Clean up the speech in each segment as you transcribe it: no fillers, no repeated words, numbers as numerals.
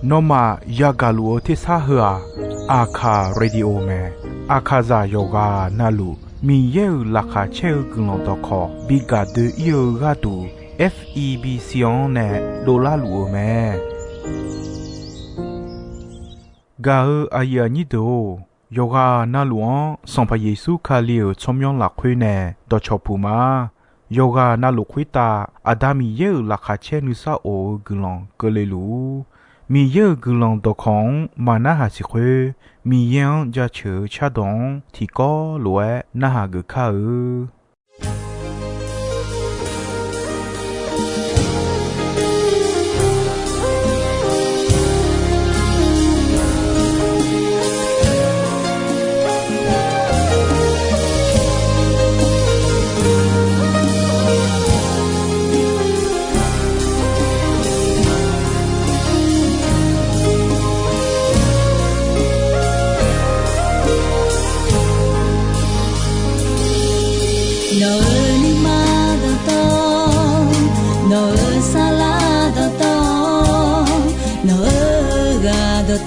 นอมายากาลูที่ซาหัวอาคาเรดิโอเมอาคาซาโยกานาลูมีเยอราคาเชลกุลตอคอบิกาเดเยกาตู FEB ซิออนเนดอลลาร์ลูเมกาอายานิโดโยกานาลวงสัมพเยซูคาเลียวชมยองหลักคุยเนดอชอปูมาโยกานาลุคุยตาอาดามีเยอราคาเชนุซาโอกุลองกเลลูมีเยอะกุลองตอของมานาหาสิคุมียังจะเชื่อชาดงที่ก็ลวยนาหากึข้า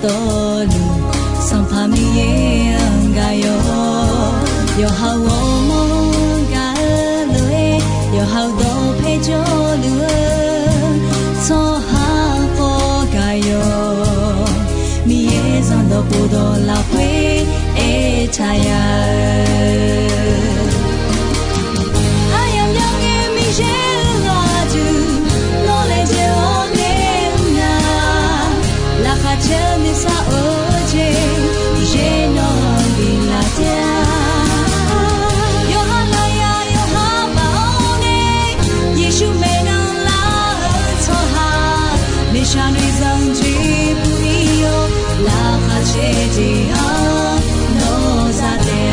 ตลูสัมภามีเยงกายโยฮาวมกาเลยโยฮาวโดเพจเลยโซฮาโกกายโยมีเยซันโดปูโดลาเวเอชายาอายังยังเอมิเชลาจูโนเลเจโอเนนาลาคาเชนิซาโอเจเจโนบิลาเจชาในสังจีปุริโยลาคาเชจิอาโนซาเตีย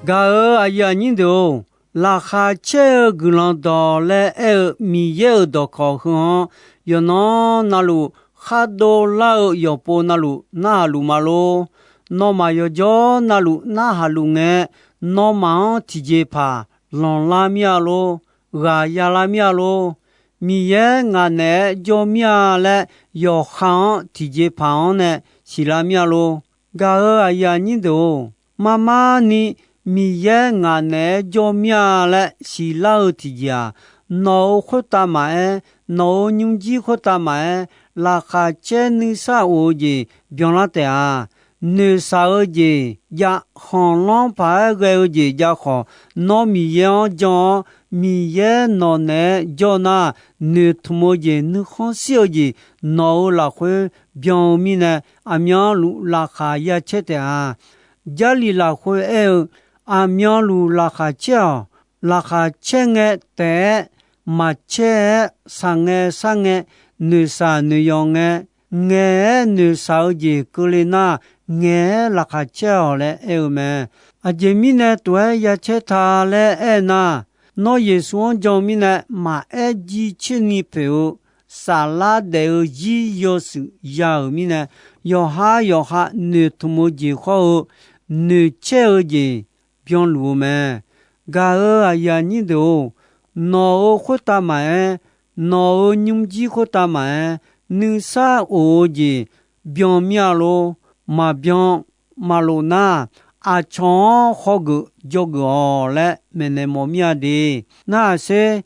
กาอายานิโดลาคาเชกุลันดอเลมีเยดอคอฮยอนนาลูคาโดลายอปอนาลูนาลูมาโลนอมายอจอนาลูนาฮาลูเงนอมาทิเจพาลอนลามียโลกายาลามียโลมีเยงาเนจอมียและยอขังทิเจพาเนศิลามียโลกาอายานิโดมามานี米耶俺呢就面了是老提家，脑壳大买，脑牛鸡壳大买，拉哈切你啥物事，别拉的啊。你啥物事呀？红浪牌个物事呀好，糯米样讲米耶糯呢叫那你土么子你好小子，脑拉会表面呢阿苗路拉哈呀切的啊，家里拉会阿苗路拉哈切，拉哈切个的，马切上个你啥你用个，你啥子过来那。nghe là khá chéo lẽ eo mẹ à chế mi nè tuổi ya chế thà lẽ e na nó ye xuống cho mi nè mà e ji chế ni phèo xà la đều ji yo sự ya mi nè yo ha nè thu mô ji khó nè chế ở ji biong lu mẹ ga à ya ni đồ nó khó ta mà nó nhung ji khó ta mà nè sa ô ji biong mía lo mà biong mà lo na à chọn khó gỡ cho gỡ lẽ mình em mồm ya đi na sẽ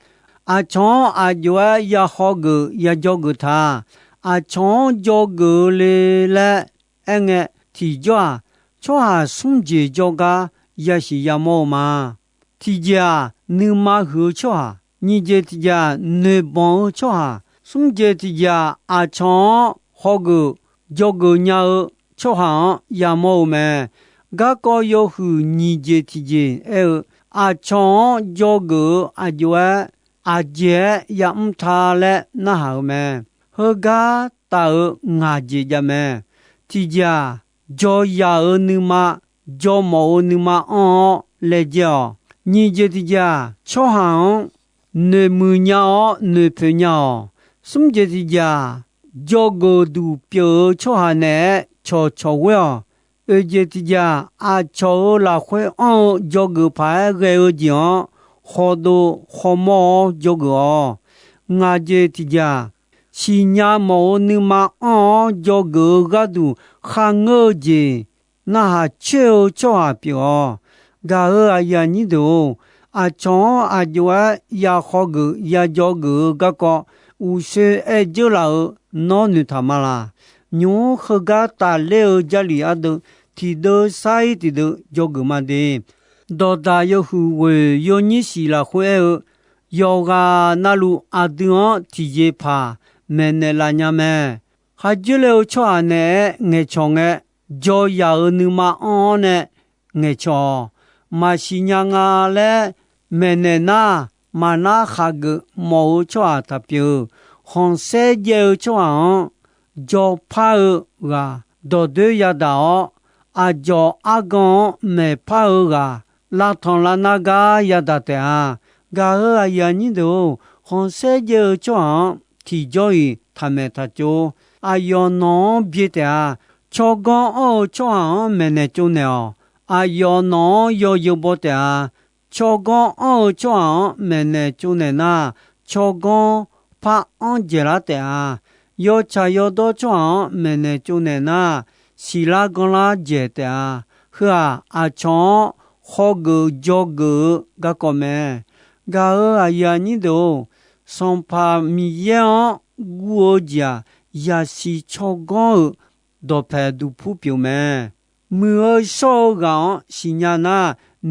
à chọn à doa ya khó gỡ ya cho gỡ tha à chọn cho gỡ lẽ anh thì cho à sung gì cho ga ya si ya mò mà thì giờ nữ mà hứa cho à như vậy thì giờ nữ bon cho à sung gì thì giờ à chọn khó gỡ cho gỡ nhau cho hả ya mô mẹ gã có yêu hư nhị dê thì dê à chọn cho gỡ à dùa à dê ya thà lẹ na hảo mẹ hơ gã ta ngà dê ya mẹ thì ya cho ya nữ mà cho mô nữ mà lẹ dê nhị dê thì ya cho hả nê mư nhau nê phê nhau xung dê thì ya cho gỡ đủ biểu cho hả nè cho quẹo ở đây thì giờ à cho là khỏe cho người phải gây gì họ đồ họ mò cho người ngay đây thì giờ chỉ nhà mò nhưng mà cho người gạt đủ khang ngơ gì na ha chiều cho à biểu gà ở nhà như đó à cho à cho ya họ người ya cho người gạt có u sẽ ở chỗ nào nó như thế mà là nhớ khờ gà ta leo gia li à đâu thì đâu sai thì đâu cho người mà đi đó ta yêu hữu về yêu như xí là khỏe yêu gà na lu à đâu thì dễ pa men là nhà mẹ hai chú leo cho anh nghe chong cho ya nữ mà nghe cho mà xí nhà ngà lẽ men na mà na khag mò cho ta biểu hòn xe dễ cho anh cho pa ga do de ya da a jo agon me pa ga la thon la na ga ya da te a ga a ya ni do hon se je cho ti jo yi tha me ta jo a yo no bie te a cho gon o cho me ne jo ne o a yo no yo yo bo te a cho gon o cho me ne jo ne na cho gon pa on je la te a yo cha yo do cho me ne jo ne na si la gon la je te a hua a cho ho gu jo gu ga ko me ga a ya ni do son pa mi yan guo ja ya si cho gon do pe du pu piu me mu so ga si nya na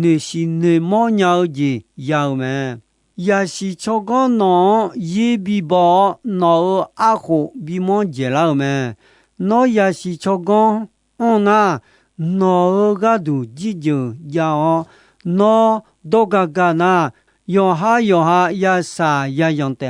ne si ne mo nya ji ya me ya si cho gon no ye bi bo no a ho bi mo je la me no ya si cho gon on a no ga du ji ju ya no do ga na yo ha ya sa ya yon te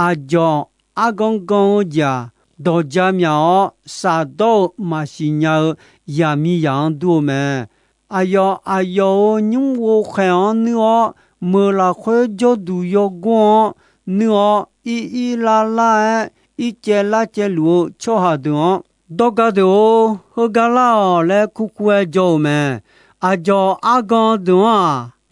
a jo a gong ja do ja mya sa do ma si nya ya mi yang du me ayo nyung wo khan no mơ la khơi cho du yo gon no i la i che la che lu cho ha do ga do ho ga la le ku ku jo me a jo a gon do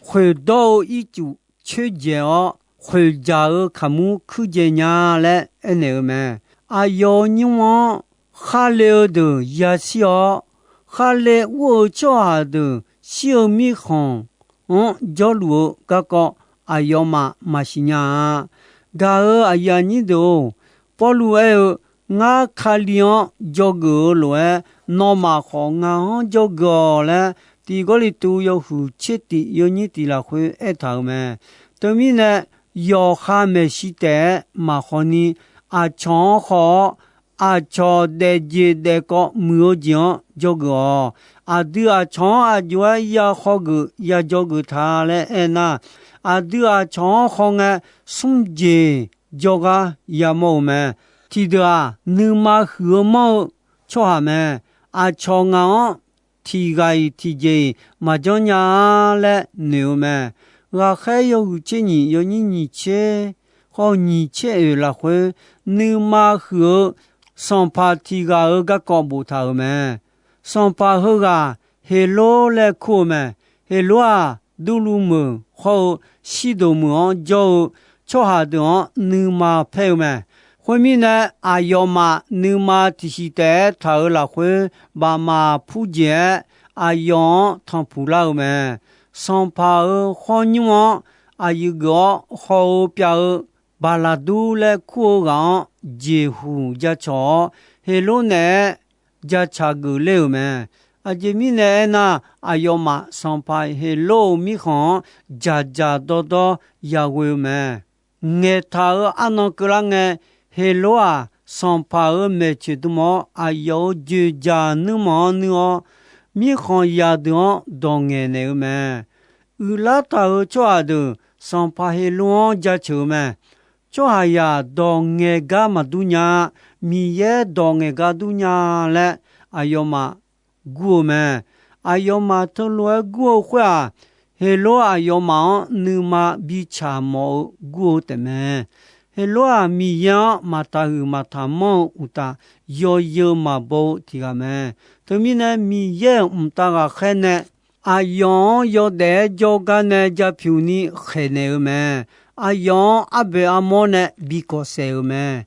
khơi do i chu che je o khơi ja kha mu khu je nya le ene me ayo nyung kha le de ya si o kha le wo cho ha de 西欧米红焦路个个阿要嘛嘛西呀噶阿呀你都保路哎我看了这个了那么好我这个了第个里都有夫妻的有你的了会爱头嘛对面呢要还没时代嘛好呢啊强好啊强的这的个没有讲这个啊对啊强啊就要好个要这个他嘞哎那啊对啊强好啊送节这个也没嘛记得啊你嘛和毛错下没啊强啊提个提节嘛叫伢嘞牛嘛我还有这你有你切好你切了会你嘛和上帕提个个搞不头嘛上帕后个黑罗来哭嘛黑罗啊都路么好西都么就错下的你嘛配嘛后面呢啊要嘛你嘛提起的头了会把嘛铺解啊要汤铺了嘛上帕好你嘛啊一个好表巴拉杜来哭讲结婚家吵黑罗呢家查个了嘛啊这面呢那啊要嘛上帕黑罗米行家家多多也会嘛我他啊那个人呢黑罗啊上帕没去的么啊要就家那么呢米行也的当然呢嘛拉他抓的上帕黑罗家球嘛cho haya donge ga madunya miye donge ga dunya le ayoma gume ayoma tolo gu hwa hello ayoma numa bicha mo gu teme hello miya mata hu mata mo uta yo ma bo tigame tomine miye umta ga khene ayon yo de joga ne ja pyuni khene me ayon abe amone biko seume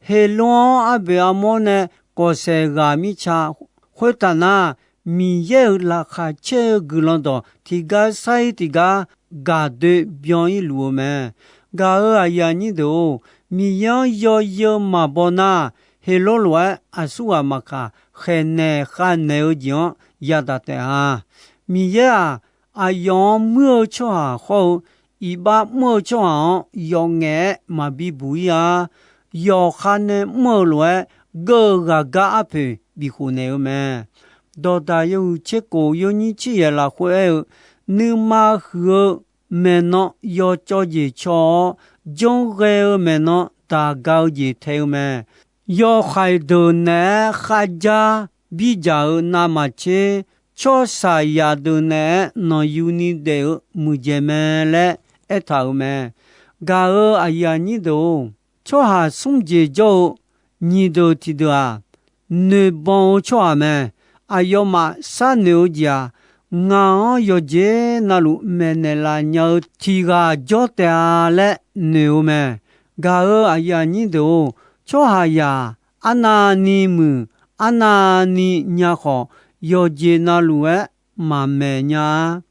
helon abe amone ko se ga mi cha hotana mi ye la kha che gulondo tiga sai tiga ga de byon yi lu me ga aya ni do mi yo ma bona helon lo asu amaka khene khane ojo yada te ha mi ya ayon mo cha ho一把莫装用眼嘛比不呀，要看呢莫来个阿皮比湖南么？到大有结果有你去也拉回，你嘛和没孬要交易桥，将个没孬大高一头么？要海的呢海家比较那么切，桥啥呀的呢？那有你的目前么嘞？一头咩，噶阿呀你都，坐下送节奏，你都知道啊？你帮我坐咩？阿要嘛三牛家，我要接那路咩呢啦？要提个脚带来牛咩？噶阿呀你都，坐下呀，阿那你们，阿那你nhà好，要接那路诶，嘛咩呀？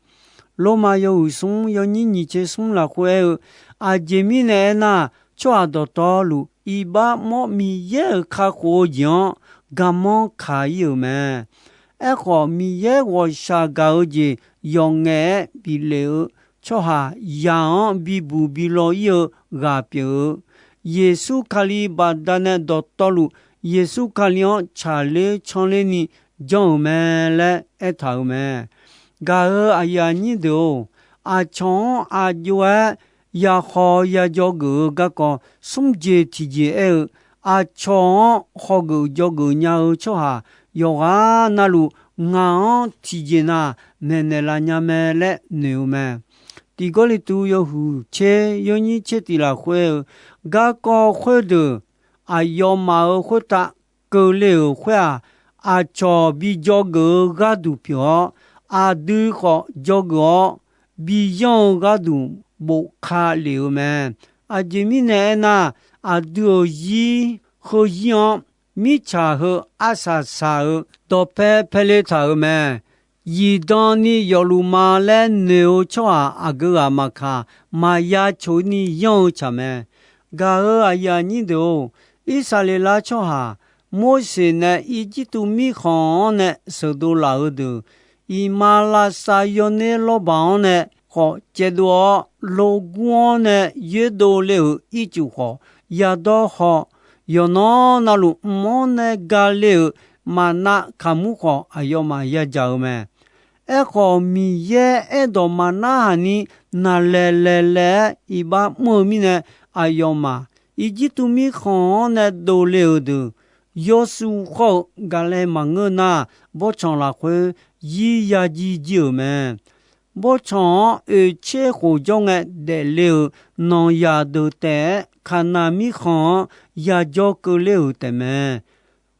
罗马有松有你这松了会啊这面呢那抓到道路一把莫米也卡火样干嘛卡有咩哎好米也我下高节用诶比了抓下样比不比lo有个表耶稣卡里巴丹呢到道路耶稣卡里查理唱了你叫咩嘞哎头咩噶阿呀你都阿强阿约呀好呀叫个个送节提节阿强好个叫个鸟出哈有啊那路俺提节那奶啦伢们嘞牛们第个里都有胡切有你切的啦会个会的阿要嘛会打个了会啊阿乔比叫个都票阿对好叫个比样个都不卡了咩？阿这面呢那阿对一和样米茶和阿沙沙都拍拍了头咩？伊当你有路马来牛车阿个阿玛卡马亚求你用什么？噶阿呀你都以色列拉车哈，摩西呢伊基督米康呢受到老的，伊马拉萨有呢老板呢。好，这多老官呢，越多了，一句话，也多好，有那路么呢？个了，嘛那看木好，哎呦嘛也叫咩？哎好米也哎多嘛那你那来，一把莫米呢？哎呦嘛，一记都米好呢多了的，要是好，个来嘛我那不长了会一呀几久咩？bố chó ở chế hồ trong ấy để liều nó ya đồ tế khả năng mi khó ya cho cơ liều tế mẹ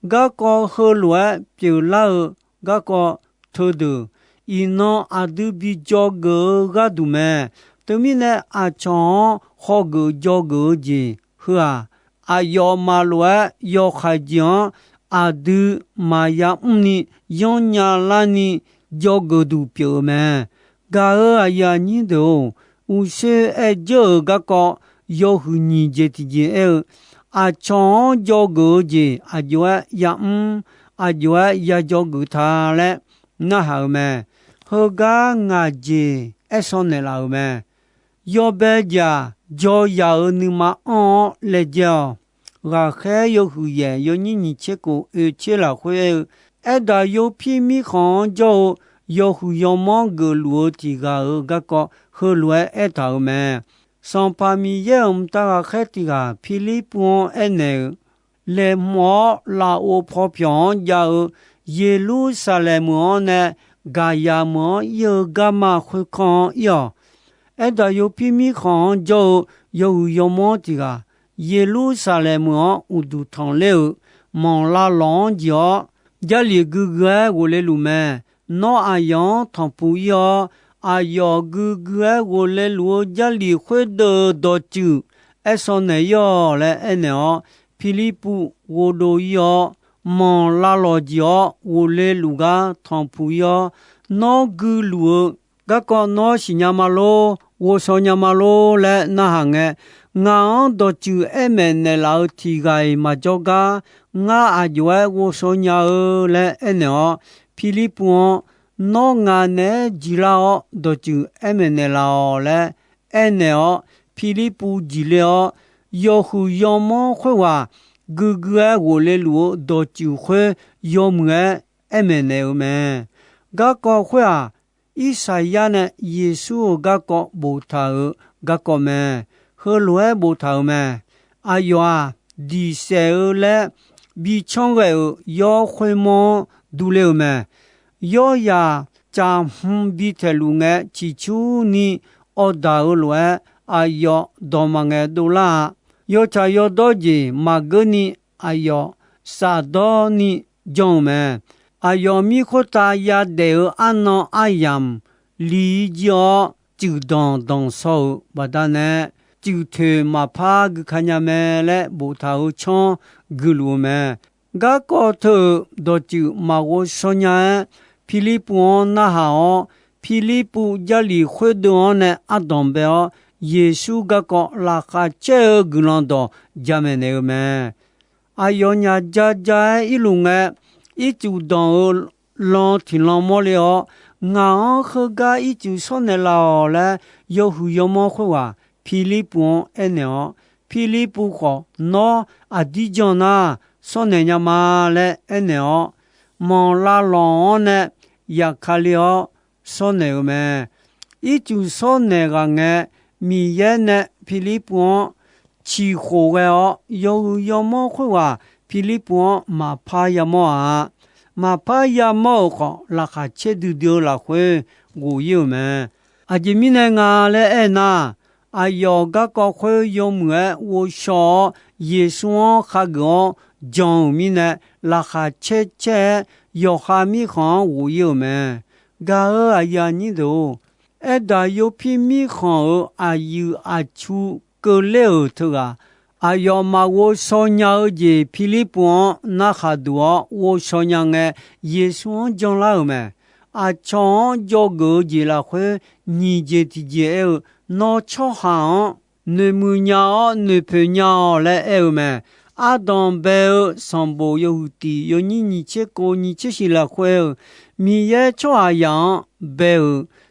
gã có hơ lúa biểu lao gã có thơ đồ ý nó à đư bị cho gỡ gã đủ mẹ tự mi nè à chó họ gỡ cho gỡ gì hư à yo mà lúa yo khai gió à đư mà ya ni yo nhà la ni cho gỡ đủ biểu mẹ gà ở nhà như đâu, u sẽ ở chỗ gà có yêu hương như thế thì ở, à chọn cho gỡ gì, à cho cho gỡ thà lẽ, nó hảo mà, hơ gà ngà gì, ở sau này là mà, yêu bé già, cho già ở nơi mà lẽ già, gà khé yêu hương gì, yêu như thế cô ở chế là khuê, ở đó yêu phi mi khăn cho yêu hữu yêu mong gỡ lúa thì gà ở gà có hơ lúa ở thảo mẹ. Xong bà mi yêu ta khét thì gà Philippines ở nè. Lê mỏ là ô phó phióng gà ở Jerusalem ở nè. Gà ya mỏ yêu gà mà khuy khăn yêu. Ở đó yêu phí mi khăn cho yêu hữu yêu mong thì gà Jerusalem ở ủ đủ thằng lêu. Mong là lòng gió. Giá lì gư gà gồ lê lù mẹ. nó ayong thằng phụ yo ayo gu wo le luo gia li khuê đờ đọ chữ e son này yo le en ọ Philipu wo do yo mon la lo yo wo le luga thằng phụ yo nó gu luo ga con nó si nyama lo wo so nyama lo le na hange nga đọ chữ em ne lao thi gai ma joga nga ayo wo so nya le en ọ Philippines nó ngà nè chỉ là đồ chữ em nè là lẽ em nè Philippines chỉ là yêu hữu yêu mong khơi hòa gu gu wo le lu đồ chữ khơi yêu mong em nè mà gác có khơi à Isaiah nè Giêsu gác có bồ thờ gác có mà hơi lúa bồ thờ mà ai à đi xe lẽ bị chong về yêu khơi mong đủ leo mà yo ya cha bi the lu nge chi chu ni o da lu ayo do ma nge do la yo cha yo do ji ma ge ni ayo sa do ni jong me ayo mi kho ta ya de an ayam li jo ju dong dong so ba da ne ju the ma pha ge khanya me le bu tha u chon gu lu me ga ko thu do ju ma wo so nya Philippines na hao Philippines jali khuê đồ ne adom beo Giêsu ga ko la kha che gulando jamene me ayo nya ja ilunga itu don lo tin lo mo le nga kho ga itu sonne la le yo hu yo mo khwa Philippines ene Philippines ko no adijona sonne nya ma le ene mon la lon ne ya khalio sonne me itu sonne ga nge mi ye ne Philippines chi ho ga yo mo khwa Philippines ma pa ya mo ko la kha che du dio la khwe gu yu me a ji mi ne nga le na ayo ga ko khwe yo mwe wo sho Yesu kha go John mi ne la kha che yo ha mi khan wu yu me ga a ya ni do e da yo pi mi khan a yu a chu ko le o to ga ayo ma wo so nya ji Philippines na kha do wo so nya nge Yesu John la me 啊唱叫个吉拉会你这的节那唱行你母娘你朋友来爱们阿当贝上波有地有你这个你这是来会米也唱样贝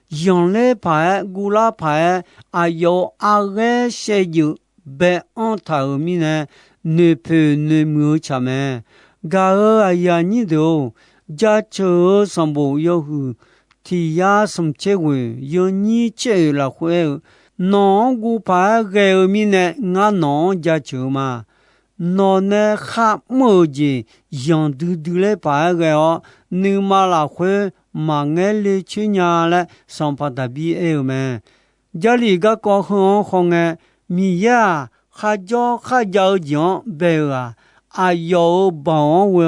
养来牌古拉牌啊有阿个些有贝安头米呢你朋你母亲们嘎尔哎呀你都家车上波有提呀什切会有你这来会农古牌个米呢俺农家车嘛nó nè khá mơ gì dòng từ lại bài cái đó nếu mà là khuê mà nghe lời chơi nhà lại xong phát đã bị eo mà gia lý cái có không nghe mi ya khá giàu dòng bèo à yếu bảo vệ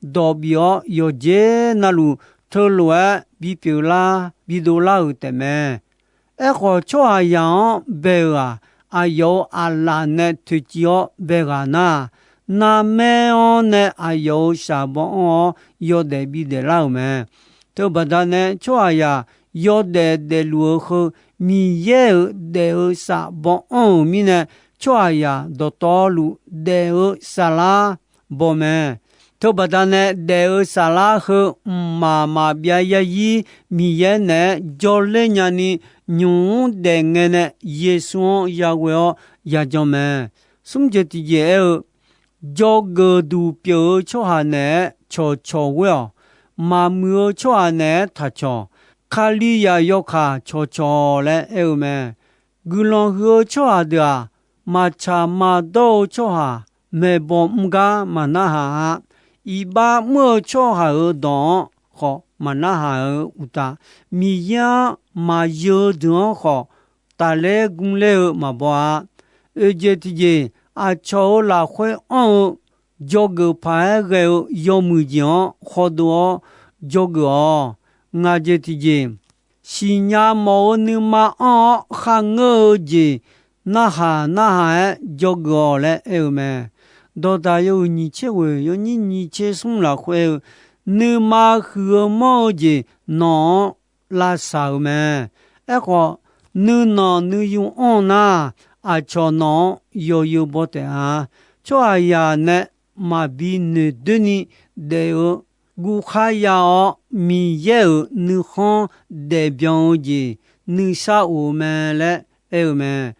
đồ biểu yếu dễ nà lù thơ lùa bị biểu la bị đồ la ở tệ mẹ khó cho ai yang bèo yếu la nè tự chịu bèo na na mẹ on nè yếu sa bon yếu để bị để lao mẹ tôi bắt đầu nè cho ai yếu để lùa khô mi ye để sa bon mi nè cho ai đồ to lù để sa la bo mẹ tôi bắt đầu nè để sa la khô mà bia yi mi ye nè cho lên nhà ni nhung để nghe nè Giêsu Yahweh ya cho mẹ sum je ti ye do gơ du biểu cho hà nè cho well mà mưa cho hà nè thà cho kali ya yoka cho lẽ eo mẹ gulon hứa cho hà được mà cha mà đâu cho hà mẹ bom ga mà na hà iba mưa cho hà ở đó họ mà na hà ở uta mi ya mà dơ đường họ ta lẽ gung lẽ mà bỏ ơ je ti je à cháu là khỏe ông jogu phải gây yêu mùi gió khó đùa jogu ngà dê thì dê xì nhà mẫu nữ mà khá ngơ dê na hà jogu lẽ eo mẹ đó ta yêu nhị chế huệ yêu nhị chế sung là khỏe nữ mà hứa mẫu dê nó là sao mẹ ế khó nữ nó nữ dùng ôn na à cho nó yêu bó tế cho ai nè mà bị nữ đuni để gu khaya mi ye nữ khon để biang gì nữ sa u mẹ lẽ eo mẹ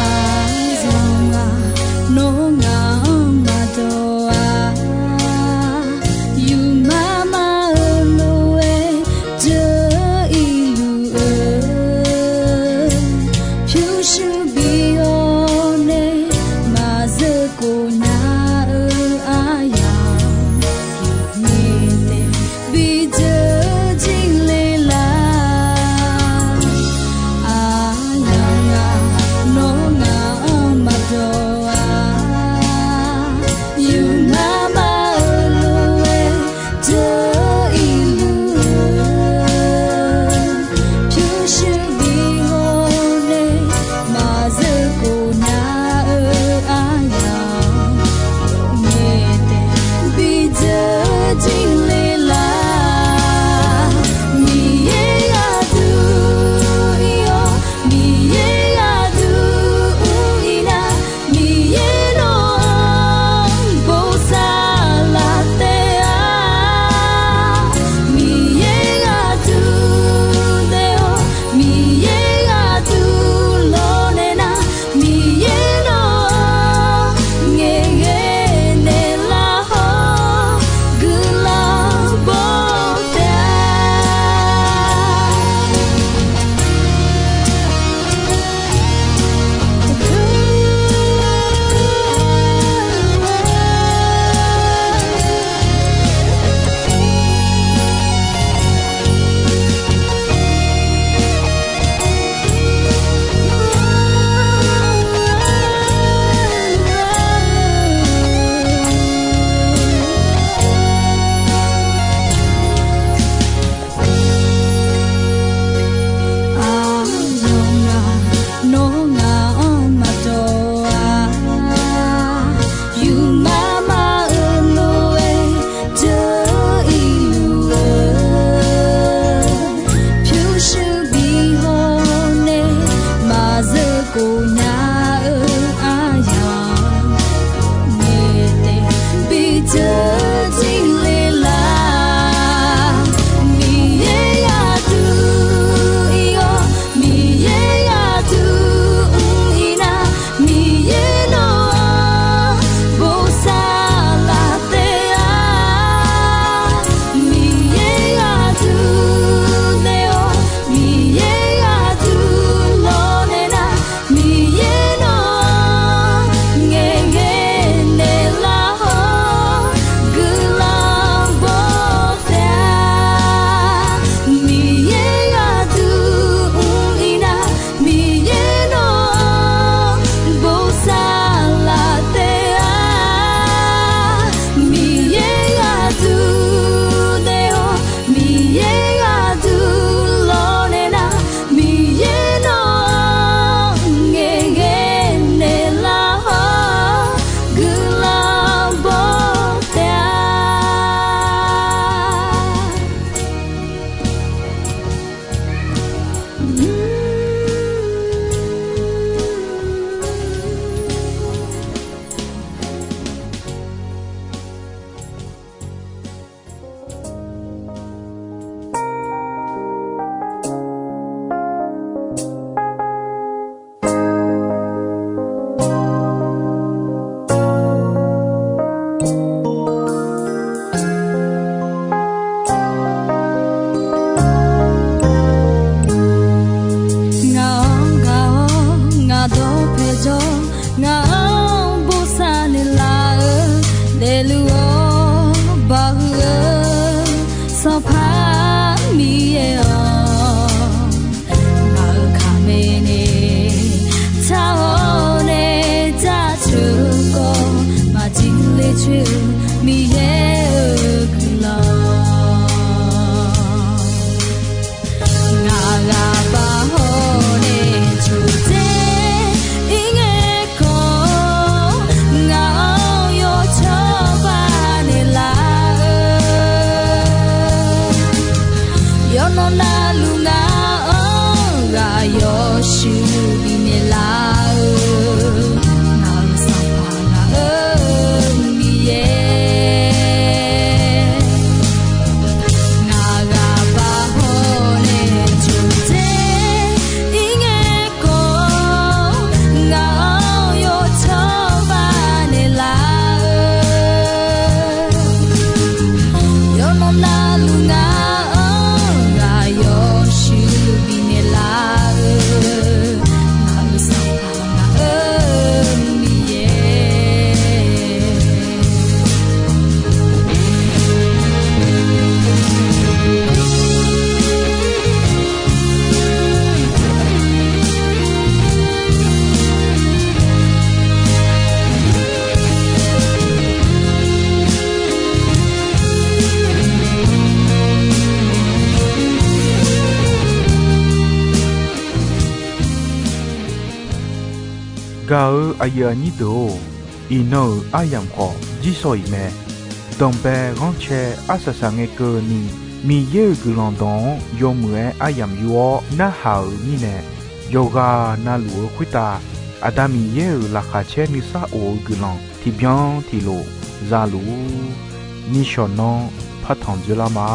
Hãy subscribe gà ai nhị đồ ino ayam kho ji soi me dong be gong che asasa nge cơ ni mi ye gulon don yo mue ayam yo na hao ni ne yoga na lu khwita adami ye la kha che ni sa o gulon ti bien ti lo za lu ni shonon phat thong je la ma